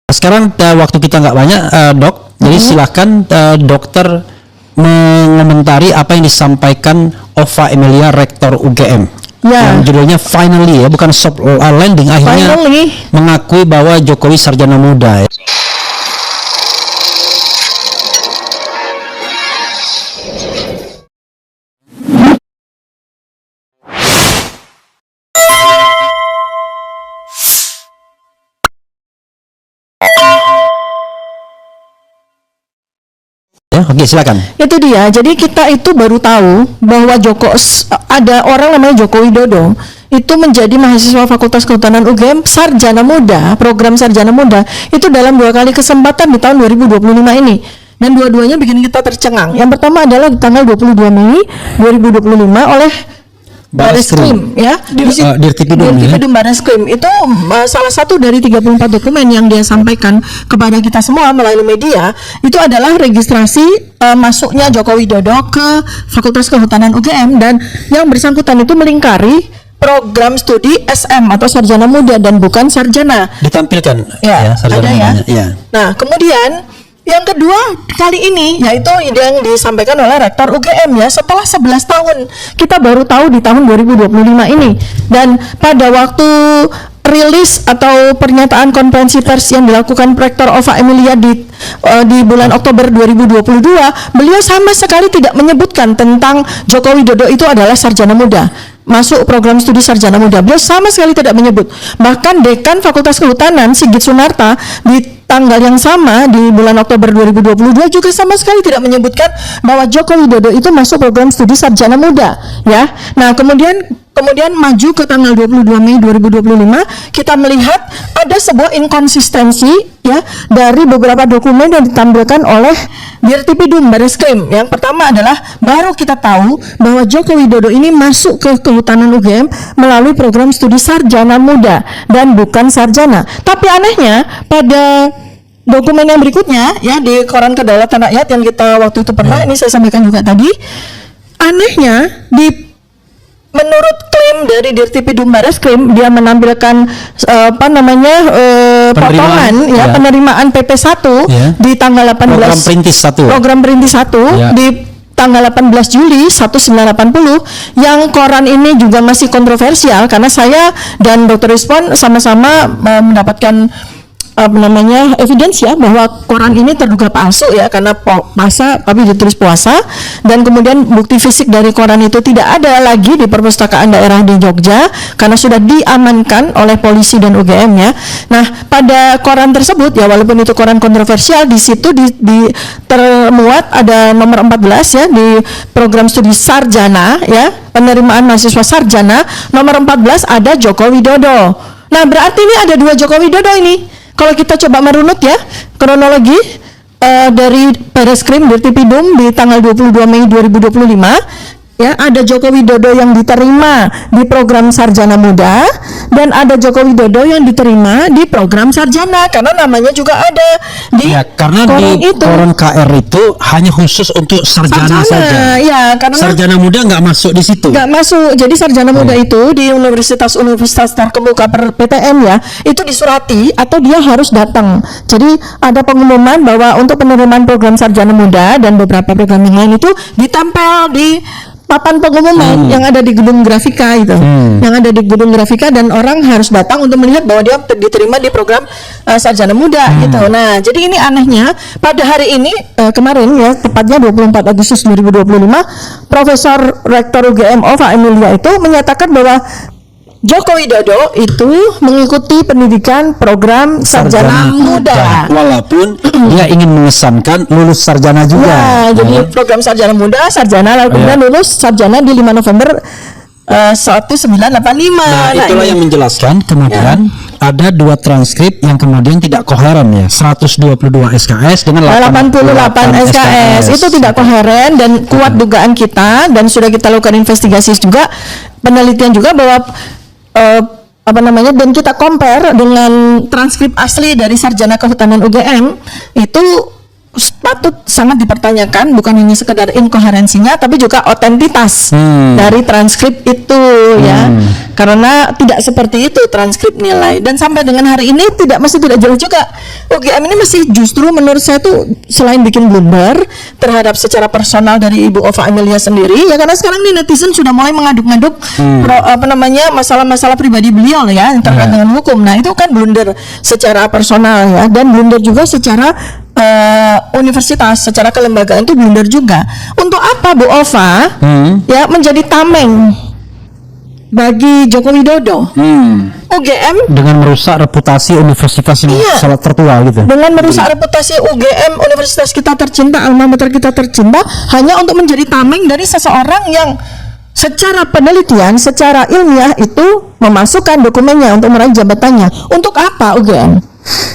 Sekarang waktu kita nggak banyak, dok. Jadi silahkan dokter mengomentari apa yang disampaikan Ova Emilia, Rektor UGM. Ya. Yang judulnya finally, ya, bukan soft landing, akhirnya mengakui bahwa Jokowi sarjana muda. Ya. Oke, silakan. Itu dia. Jadi kita itu baru tahu bahwa ada orang namanya Joko Widodo itu menjadi mahasiswa Fakultas Kehutanan UGM sarjana muda, program sarjana muda itu dalam 2 kali kesempatan di tahun 2025 ini. Dan dua-duanya bikin kita tercengang. Yang pertama adalah di tanggal 22 Mei 2025 oleh Bareskrim, ya, Dirtipidum Bareskrim itu salah satu dari 34 dokumen yang dia sampaikan kepada kita semua melalui media itu adalah registrasi masuknya Joko Widodo ke Fakultas Kehutanan UGM, dan yang bersangkutan itu melingkari program studi SM atau sarjana muda dan bukan sarjana. Ditampilkan ya sarjana ada ya. Ya. Nah, kemudian yang kedua kali ini yaitu yang disampaikan oleh Rektor UGM, ya, setelah 11 tahun kita baru tahu di tahun 2025 ini. Dan pada waktu rilis atau pernyataan konferensi pers yang dilakukan Rektor Ova Emilia di bulan Oktober 2022, beliau sama sekali tidak menyebutkan tentang Joko Widodo itu adalah sarjana muda, masuk program studi sarjana muda. Beliau sama sekali tidak menyebut. Bahkan Dekan Fakultas Kehutanan Sigit Sunarta di tanggal yang sama di bulan Oktober 2022 juga sama sekali tidak menyebutkan bahwa Joko Widodo itu masuk program studi sarjana muda, ya. Nah, kemudian maju ke tanggal 22 Mei 2025 kita melihat ada sebuah inkonsistensi, ya, dari beberapa dokumen yang ditampilkan oleh Dirtipidum Bareskrim. Yang pertama adalah baru kita tahu bahwa Joko Widodo ini masuk ke Kehutanan UGM melalui program studi sarjana muda dan bukan sarjana. Tapi anehnya pada dokumen yang berikutnya, ya, di Koran Kedaulatan Rakyat yang kita waktu itu pernah ini saya sampaikan juga tadi, anehnya menurut klaim dari Dirtipidum Bareskrim dia menampilkan potongan penerimaan PP1 di tanggal 18 program perintis 1 di tanggal 18 Juli 1980, yang koran ini juga masih kontroversial karena saya dan Dr. Rizwan sama-sama mendapatkan evidence, ya, bahwa koran ini terduga palsu, ya, karena puasa tapi ditulis puasa, dan kemudian bukti fisik dari koran itu tidak ada lagi di perpustakaan daerah di Jogja karena sudah diamankan oleh polisi dan UGM, ya. Nah, pada koran tersebut, ya, walaupun itu koran kontroversial, di situ termuat ada nomor 14, ya, di program studi sarjana, ya, penerimaan mahasiswa sarjana nomor 14 ada Joko Widodo. Nah, berarti ini ada 2 Joko Widodo ini. Kalau kita coba merunut, ya, kronologi dari Bareskrim Dirtipidum di tanggal 22 Mei 2025, ya, ada Joko Widodo yang diterima di program sarjana muda dan ada Joko Widodo yang diterima di program sarjana karena namanya juga ada di karena di koran KR itu hanya khusus untuk sarjana saja. Ya, karena sarjana muda nggak masuk di situ. Nggak masuk. Jadi sarjana muda itu di universitas terkemuka PTN, ya, itu disurati atau dia harus datang. Jadi ada pengumuman bahwa untuk penerimaan program sarjana muda dan beberapa program yang lain itu ditempel di papan pengumuman yang ada di gedung grafika itu, yang ada di gedung grafika, dan orang harus datang untuk melihat bahwa dia diterima di program sarjana muda, gitu. Nah, jadi ini anehnya pada hari ini kemarin, ya, tepatnya 24 Agustus 2025, Profesor Rektor UGM Ova Emilia itu menyatakan bahwa Joko Widodo itu mengikuti pendidikan program sarjana muda. Walaupun dia ingin mengesankan lulus sarjana juga. Ya, jadi program sarjana muda, sarjana, lalu kemudian lulus sarjana di 5 November 1985. Nah, itulah yang menjelaskan kemudian ada 2 transkrip yang kemudian tidak koheren, ya. 122 SKS dengan 88 SKS. Itu tidak koheren dan kuat dugaan kita, dan sudah kita lakukan investigasi juga, penelitian juga, bahwa dan kita compare dengan transkrip asli dari sarjana kehutanan UGM itu patut sangat dipertanyakan, bukan hanya sekedar inkoherensinya tapi juga otentitas dari transkrip itu ya, karena tidak seperti itu transkrip nilai. Dan sampai dengan hari ini masih tidak jelas juga. UGM ini masih justru menurut saya tuh selain bikin blunder terhadap secara personal dari Ibu Ova Amelia sendiri ya, karena sekarang nih netizen sudah mulai mengaduk-ngaduk masalah-masalah pribadi beliau ya yang terkait dengan hukum. Nah itu kan blunder secara personal ya, dan blunder juga secara universitas, secara kelembagaan itu blunder juga. Untuk apa Bu Ova ya menjadi tameng bagi Joko Widodo? UGM dengan merusak reputasi universitas yang sangat tertua gitu. Dengan merusak reputasi UGM, universitas kita tercinta, alma mater kita tercinta, hanya untuk menjadi tameng dari seseorang yang secara penelitian, secara ilmiah itu memasukkan dokumennya untuk meraih jabatannya. Untuk apa UGM?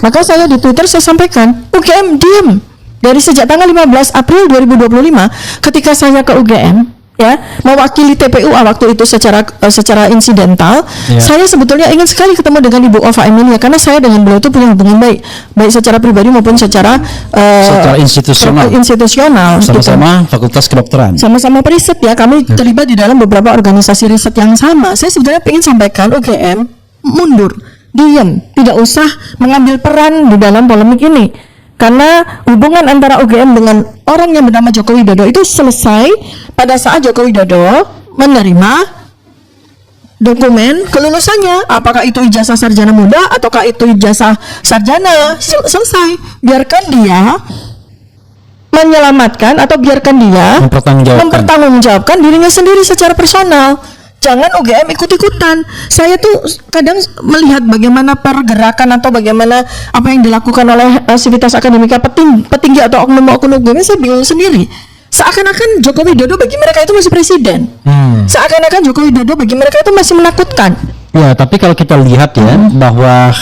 Maka saya di Twitter saya sampaikan, UGM diam dari sejak tanggal 15 April 2025 ketika saya ke UGM ya mewakili TPUA waktu itu secara insidental. Saya sebetulnya ingin sekali ketemu dengan Ibu Ova Amelia karena saya dengan beliau itu punya hubungan baik secara pribadi maupun secara institusional. Sama-sama gitu. Fakultas Kedokteran. Sama-sama periset ya, kami terlibat di dalam beberapa organisasi riset yang sama. Saya sebetulnya ingin sampaikan UGM mundur, diam, tidak usah mengambil peran di dalam polemik ini. Karena hubungan antara UGM dengan orang yang bernama Joko Widodo itu selesai pada saat Joko Widodo menerima dokumen kelulusannya. Apakah itu ijazah sarjana muda ataukah itu ijazah sarjana, selesai. Biarkan dia menyelamatkan atau biarkan dia mempertanggungjawabkan dirinya sendiri secara personal. Jangan UGM ikut-ikutan. Saya tuh kadang melihat bagaimana pergerakan atau bagaimana apa yang dilakukan oleh sivitas akademika petinggi atau oknum-oknum UGM, saya bingung sendiri. Seakan-akan Joko Widodo bagi mereka itu masih presiden. Seakan-akan Joko Widodo bagi mereka itu masih menakutkan. Ya, tapi kalau kita lihat ya bahwa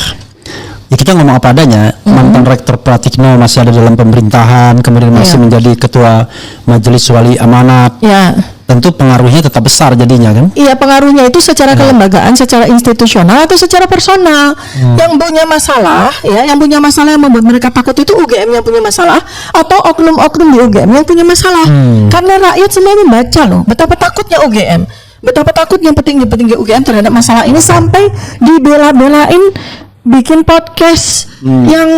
ya kita ngomong apa adanya, mantan Rektor Pratikno masih ada dalam pemerintahan, kemudian masih menjadi Ketua Majelis Wali Amanat. Ya. Tentu pengaruhnya tetap besar jadinya kan? Iya, pengaruhnya itu secara kelembagaan, secara institusional atau secara personal. Yang punya masalah, ya, yang punya masalah yang membuat mereka takut itu UGM yang punya masalah atau oknum-oknum di UGM yang punya masalah. Karena rakyat semua membaca loh betapa takutnya UGM, betapa takutnya petinggi-petinggi UGM terhadap masalah ini sampai dibela-belain bikin podcast yang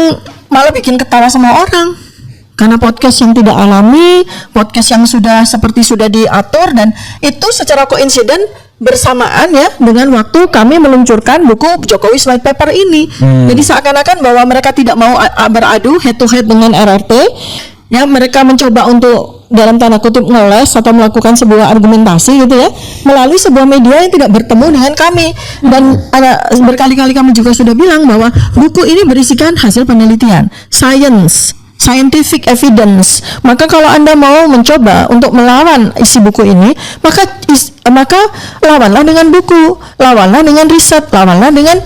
malah bikin ketawa semua orang. Karena podcast yang tidak alami, podcast yang sudah diatur, dan itu secara koinsiden bersamaan ya dengan waktu kami meluncurkan buku Jokowi's White Paper ini. Jadi seakan-akan bahwa mereka tidak mau beradu head to head dengan RRT, ya mereka mencoba untuk dalam tanda kutip ngeles atau melakukan sebuah argumentasi gitu ya melalui sebuah media yang tidak bertemu dengan kami. Dan ada berkali-kali kami juga sudah bilang bahwa buku ini berisikan hasil penelitian, scientific evidence. Maka kalau Anda mau mencoba untuk melawan isi buku ini, maka lawanlah dengan buku, lawanlah dengan riset, lawanlah dengan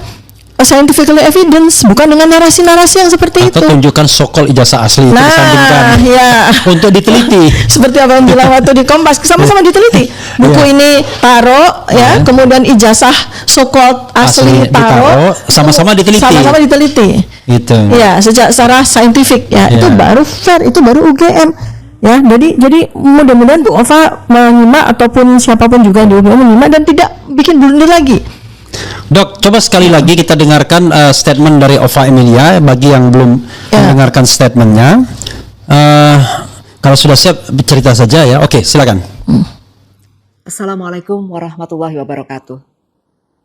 scientific evidence, bukan dengan narasi-narasi yang seperti itu. Atau tunjukkan sokol ijazah asli itu disandingkan untuk diteliti. Seperti apa yang bilang waktu di Kompas, sama-sama diteliti. Buku ini taruh ya, kemudian ijazah sokol asli taruh, sama-sama diteliti. Sama-sama diteliti. Gitu. Ya, secara saintifik ya, itu baru fair, itu baru UGM. Ya, jadi mudah-mudahan Bu Ova menyimak ataupun siapapun juga di UGM menyimak dan tidak bikin blunder lagi. Dok, coba sekali lagi kita dengarkan statement dari Ova Amelia bagi yang belum mendengarkan statementnya. Kalau sudah siap cerita saja ya. Oke, silakan. Assalamualaikum warahmatullahi wabarakatuh.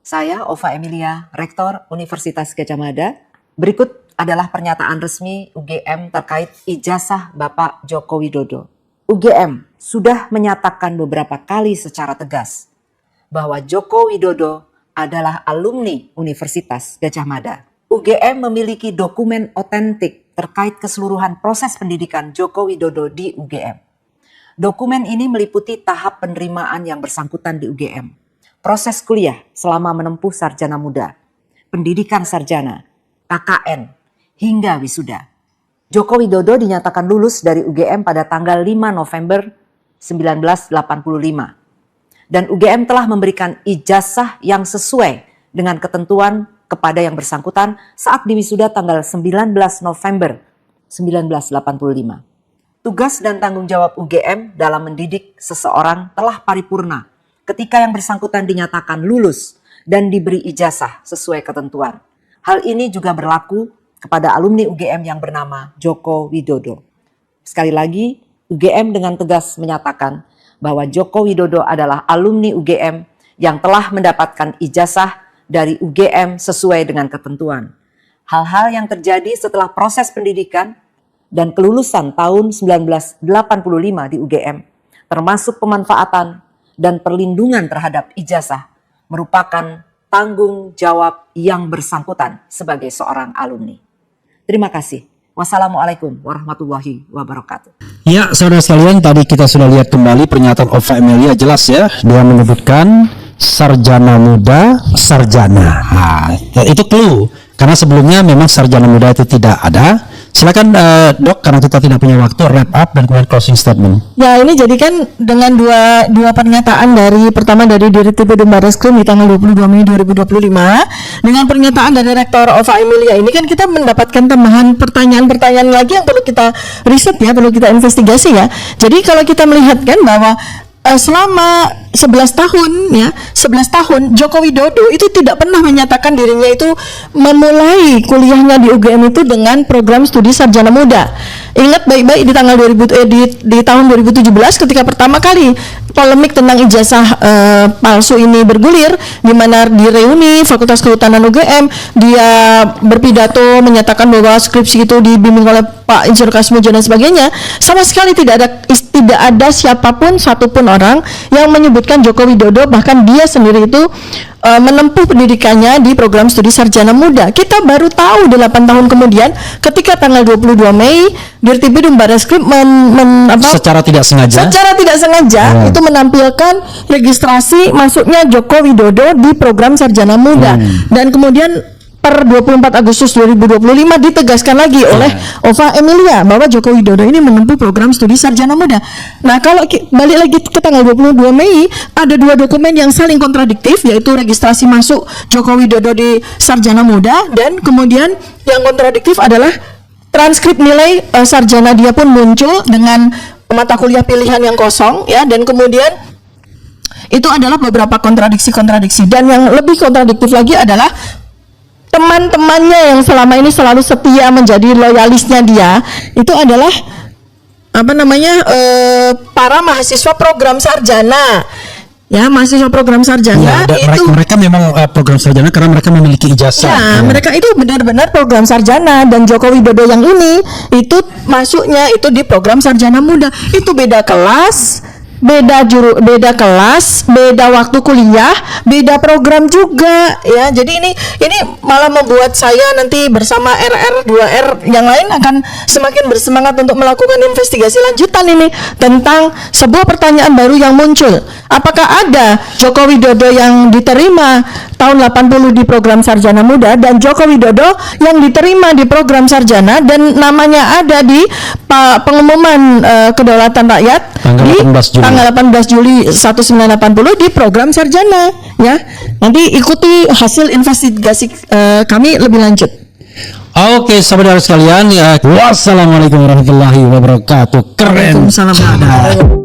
Saya Ova Amelia, Rektor Universitas Gadjah Mada. Berikut adalah pernyataan resmi UGM terkait ijazah Bapak Joko Widodo. UGM sudah menyatakan beberapa kali secara tegas bahwa Joko Widodo adalah alumni Universitas Gadjah Mada. UGM memiliki dokumen otentik terkait keseluruhan proses pendidikan Joko Widodo di UGM. Dokumen ini meliputi tahap penerimaan yang bersangkutan di UGM, proses kuliah selama menempuh sarjana muda, pendidikan sarjana, KKN, hingga wisuda. Joko Widodo dinyatakan lulus dari UGM pada tanggal 5 November 1985. Dan UGM telah memberikan ijazah yang sesuai dengan ketentuan kepada yang bersangkutan saat diwisuda tanggal 19 November 1985. Tugas dan tanggung jawab UGM dalam mendidik seseorang telah paripurna ketika yang bersangkutan dinyatakan lulus dan diberi ijazah sesuai ketentuan. Hal ini juga berlaku kepada alumni UGM yang bernama Joko Widodo. Sekali lagi, UGM dengan tegas menyatakan bahwa Joko Widodo adalah alumni UGM yang telah mendapatkan ijazah dari UGM sesuai dengan ketentuan. Hal-hal yang terjadi setelah proses pendidikan dan kelulusan tahun 1985 di UGM, termasuk pemanfaatan dan perlindungan terhadap ijazah, merupakan tanggung jawab yang bersangkutan sebagai seorang alumni. Terima kasih. Wassalamualaikum warahmatullahi wabarakatuh. Ya, saudara sekalian, tadi kita sudah lihat kembali pernyataan Ova Emilia, jelas ya, dia menyebutkan sarjana muda, sarjana. Nah, itu clue, karena sebelumnya memang sarjana muda itu tidak ada. Silakan Dok, karena kita tidak punya waktu, wrap up dan kemudian closing statement. Ya, ini jadi kan dengan dua pernyataan pertama dari Dirtipidum Barreskrim di tanggal 22 Mei 2025 dengan pernyataan dari Rektor Ova Emilia, ini kan kita mendapatkan tambahan pertanyaan-pertanyaan lagi yang perlu kita riset ya, perlu kita investigasi ya. Jadi kalau kita melihat kan bahwa selama 11 tahun Joko Widodo itu tidak pernah menyatakan dirinya itu memulai kuliahnya di UGM itu dengan program studi sarjana muda. Ingat baik-baik di tanggal di tahun 2017 ketika pertama kali polemik tentang ijazah palsu ini bergulir, di mana di reuni Fakultas Kehutanan UGM dia berpidato menyatakan bahwa skripsi itu dibimbing oleh Pak Insinyur Kasmojo dan sebagainya. Sama sekali tidak ada siapapun satupun orang yang menyebutkan Joko Widodo, bahkan dia sendiri itu menempuh pendidikannya di program studi sarjana muda. Kita baru tahu 8 tahun kemudian ketika tanggal 22 Mei Dirtipidum Barreskrim secara tidak sengaja itu menampilkan registrasi masuknya Joko Widodo di program sarjana muda. Dan kemudian per 24 Agustus 2025 ditegaskan lagi oleh Ova Emilia bahwa Joko Widodo ini menempuh program studi sarjana muda. Nah, kalau balik lagi ke tanggal 22 Mei, ada dua dokumen yang saling kontradiktif, yaitu registrasi masuk Joko Widodo di sarjana muda, dan kemudian yang kontradiktif adalah transkrip nilai sarjana dia pun muncul dengan mata kuliah pilihan yang kosong ya, dan kemudian itu adalah beberapa kontradiksi. Dan yang lebih kontradiktif lagi adalah teman-temannya yang selama ini selalu setia menjadi loyalisnya dia itu adalah para mahasiswa program sarjana. Ya, mahasiswa program sarjana ya, itu mereka memang program sarjana karena mereka memiliki ijazah. Ya, mereka itu benar-benar program sarjana, dan Joko Widodo yang ini itu masuknya itu di program sarjana muda. Itu beda kelas, beda kelas, beda waktu kuliah, beda program juga ya. Jadi ini malah membuat saya nanti bersama RR 2R yang lain akan semakin bersemangat untuk melakukan investigasi lanjutan ini tentang sebuah pertanyaan baru yang muncul. Apakah ada Joko Widodo yang diterima tahun 80 di program sarjana muda dan Joko Widodo yang diterima di program sarjana dan namanya ada di pengumuman kedaulatan rakyat tanggal 18 Juli 1980 di program sarjana ya. Nanti ikuti hasil investigasi kami lebih lanjut. Oke, saudara sekalian ya. Wassalamualaikum warahmatullahi wabarakatuh. Keren. Waalaikumsalam.